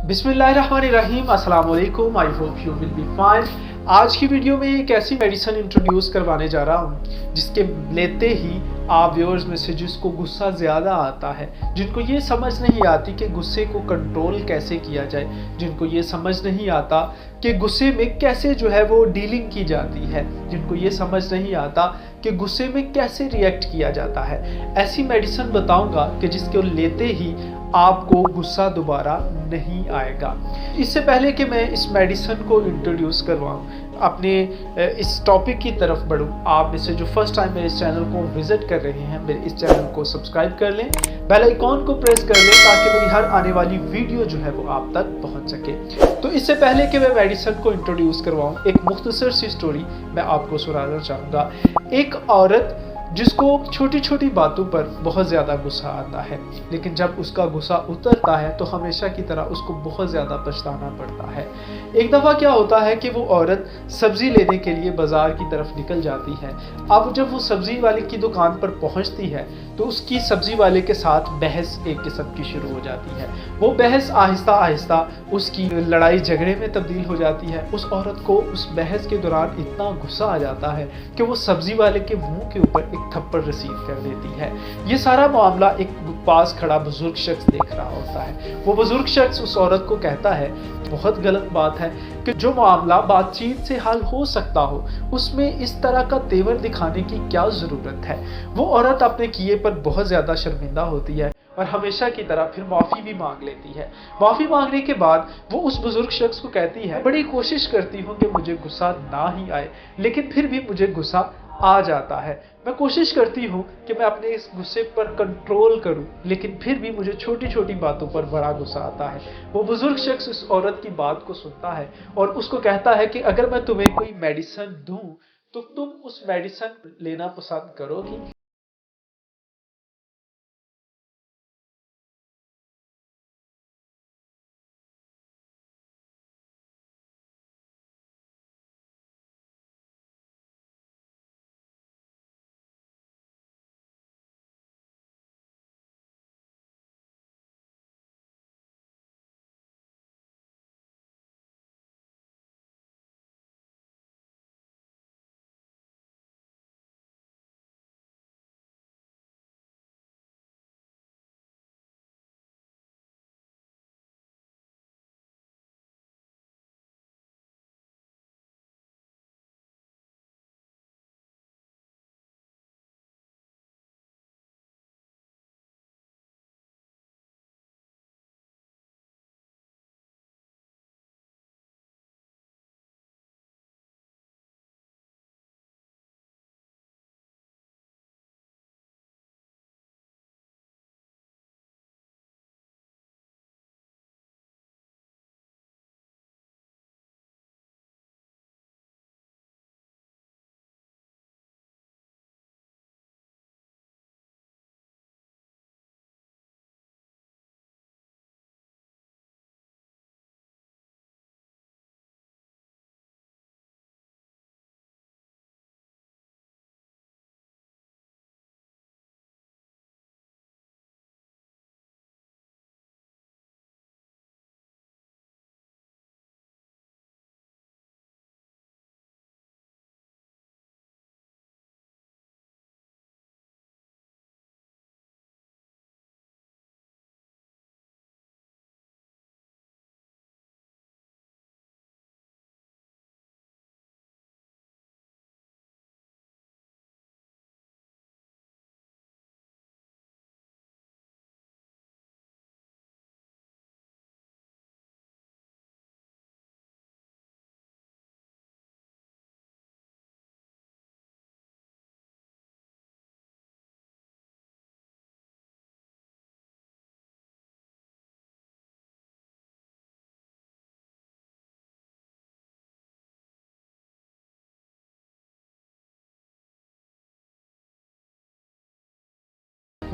बिस्मिल्लाहिर्रहमानिर्रहीम, अस्सलाम वालेकुम। I hope you will be fine. आज की वीडियो में एक ऐसी मेडिसिन इंट्रोड्यूस करवाने जा रहा हूँ जिसके लेते ही आप व्यूअर्स में से जिसको गुस्सा ज़्यादा आता है, जिनको ये समझ नहीं आती कि गुस्से को कंट्रोल कैसे किया जाए, जिनको ये समझ नहीं आता कि गुस्से में कैसे जो है वो डीलिंग की जाती है, जिनको ये समझ नहीं आता कि गुस्से में कैसे रिएक्ट किया जाता है, ऐसी मेडिसिन बताऊंगा कि जिसको लेते ही आपको गुस्सा दोबारा नहीं आएगा। इससे पहले कि मैं इस मेडिसिन को इंट्रोड्यूस करवाऊं, अपने इस टॉपिक की तरफ बढ़ूं, आप में से जो फर्स्ट टाइम मेरे इस चैनल को विजिट कर रहे हैं, मेरे इस चैनल को सब्सक्राइब कर लें, बेल आइकॉन को प्रेस कर लें ताकि मेरी हर आने वाली वीडियो जो है वो आप तक पहुंच सके। तो इससे पहले कि मैं मेडिसिन को इंट्रोड्यूस करवाऊं, एक मुख्तसर सी स्टोरी मैं आपको सुनाना चाहूँगा। एक औरत जिसको छोटी छोटी बातों पर बहुत ज़्यादा गुस्सा आता है, लेकिन जब उसका गुस्सा उतरता है तो हमेशा की तरह उसको बहुत ज़्यादा पछताना पड़ता है। एक दफ़ा क्या होता है कि वो औरत सब्ज़ी लेने के लिए बाज़ार की तरफ निकल जाती है। अब जब वो सब्ज़ी वाले की दुकान पर पहुंचती है तो उसकी सब्ज़ी वाले के साथ बहस एक किस्म की शुरू हो जाती है। वो बहस आहिस्ता आहिस्ता उसकी लड़ाई झगड़े में तब्दील हो जाती है। उस औरत को उस बहस के दौरान इतना गुस्सा आ जाता है कि वो सब्ज़ी वाले के मुंह के ऊपर एक थप्पड़ रिसीव कर लेती है। ये सारा मामला एक पास खड़ा बुजुर्ग शख्स देख रहा होता है। वो बुजुर्ग शख्स उस औरत को कहता है, बहुत गलत बात है कि जो मामला बातचीत से हल हो सकता हो उसमें इस तरह का तेवर दिखाने की क्या ज़रूरत है। वो औरत अपने किए पर बहुत ज़्यादा शर्मिंदा होती है और हमेशा की तरह फिर माफ़ी भी मांग लेती है। माफ़ी मांगने के बाद वो उस बुजुर्ग शख्स को कहती है, बड़ी कोशिश करती हूँ कि मुझे गुस्सा ना ही आए, लेकिन फिर भी मुझे गुस्सा आ जाता है। मैं कोशिश करती हूँ कि मैं अपने इस गुस्से पर कंट्रोल करूँ, लेकिन फिर भी मुझे छोटी छोटी बातों पर बड़ा गुस्सा आता है। वो बुजुर्ग शख्स उस औरत की बात को सुनता है और उसको कहता है कि अगर मैं तुम्हें कोई मेडिसिन दूं तो तुम उस मेडिसिन लेना पसंद करोगी।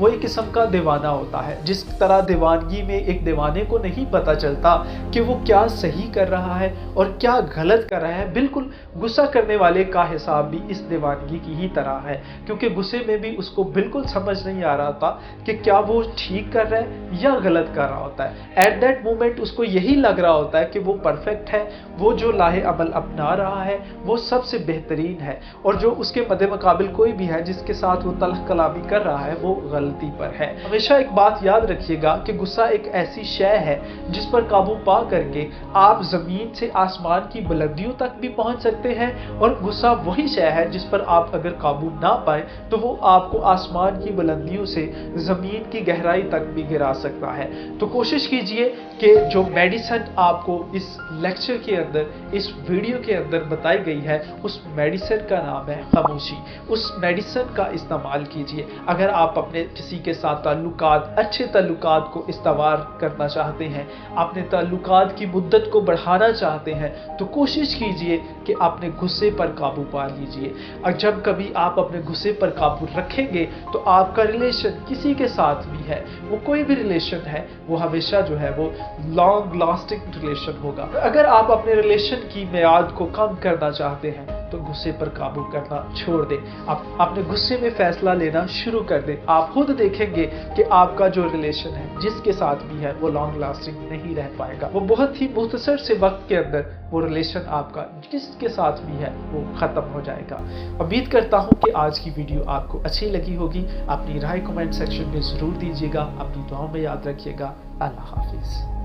वो एक किस्म का दीवाना होता है। जिस तरह दीवानगी में एक दीवाने को नहीं पता चलता कि वो क्या सही कर रहा है और क्या गलत कर रहा है, बिल्कुल गुस्सा करने वाले का हिसाब भी इस दीवानगी की ही तरह है, क्योंकि गुस्से में भी उसको बिल्कुल समझ नहीं आ रहा था कि क्या वो ठीक कर रहा है या गलत कर रहा होता है। एट दैट मोमेंट उसको यही लग रहा होता है कि वो परफेक्ट है, वो जो लाहे अमल अपना रहा है वो सबसे बेहतरीन है, और जो उसके मद्दे मुकाबिल कोई भी है जिसके साथ वो तलख कलामी कर रहा है वो गलती पर है। हमेशा एक बात याद रखिएगा कि गुस्सा एक ऐसी शय है जिस पर काबू पा करके आप जमीन से आसमान की बुलंदियों तक भी पहुंच सकते हैं, और गुस्सा वही शय है जिस पर आप अगर काबू ना पाए तो वो आपको आसमान की बुलंदियों से जमीन की गहराई तक भी गिरा सकता है। तो कोशिश कीजिए कि जो मेडिसिन आपको इस लेक्चर के अंदर, इस वीडियो के अंदर बताई गई है, उस मेडिसिन का नाम है खामोशी। उस मेडिसिन का इस्तेमाल कीजिए। अगर आप अपने किसी के साथ ताल्लुकात, अच्छे ताल्लुकात को इस्तवार करना चाहते हैं, अपने ताल्लुकात की मुद्दत को बढ़ाना चाहते हैं, तो कोशिश कीजिए कि अपने गुस्से पर काबू पा लीजिए। और जब कभी आप अपने गुस्से पर काबू रखेंगे तो आपका रिलेशन किसी के साथ भी है, वो कोई भी रिलेशन है, वो हमेशा जो है वो लॉन्ग लास्टिंग रिलेशन होगा। अगर आप अपने रिलेशन की मियाद को कम करना चाहते हैं तो गुस्से पर काबू करना छोड़ दें। आप अपने गुस्से में फैसला लेना शुरू कर दें। आप खुद देखेंगे कि आपका जो रिलेशन है जिसके साथ भी है वो लॉन्ग लास्टिंग नहीं रह पाएगा। वो बहुत ही मुख्तसर से वक्त के अंदर वो रिलेशन आपका जिसके साथ भी है वो खत्म हो जाएगा। उम्मीद करता हूँ कि आज की वीडियो आपको अच्छी लगी होगी। अपनी राय कमेंट सेक्शन में ज़रूर दीजिएगा। अपनी दुआओं में याद रखिएगा। अल्लाह हाफिज़।